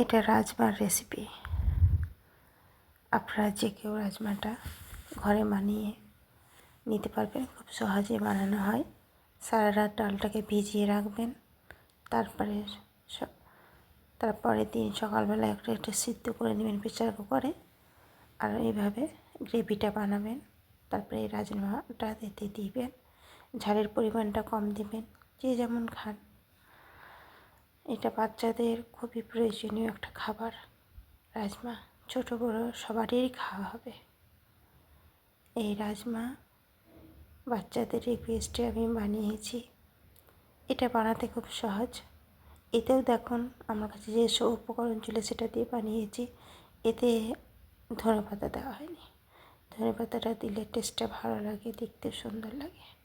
এটা রাজমার রেসিপি। আপনারা যে কেউ রাজমাটা ঘরে বানিয়ে নিতে পারবেন, খুব সহজে বানানো হয়। সারা রাত ডালটাকে ভিজিয়ে রাখবেন, তারপরে দিন সকালবেলা একটু সিদ্ধ করে নেবেন প্রেসার কুকারে। আর এইভাবে গ্রেভিটা বানাবেন। তারপরে এই রাজমাটা দিতে দিবেন, ঝালের পরিমাণটা কম দিবেন, যে যেমন খান। এটা বাচ্চাদের খুবই প্রয়োজনীয় একটা খাবার। রাজমা ছোটো বড়ো সবারই খাওয়া হবে। এই রাজমা বাচ্চাদের রিকোয়েস্টে আমি বানিয়েছি। এটা বানাতে খুব সহজ। এতেও দেখুন আমার কাছে যেসব উপকরণ ছিল সেটা দিয়ে বানিয়েছি। এতে ধনেপাতা দেওয়া হয়নি। ধনেপাতাটা দিলে টেস্টটা ভালো লাগে, দেখতে সুন্দর লাগে।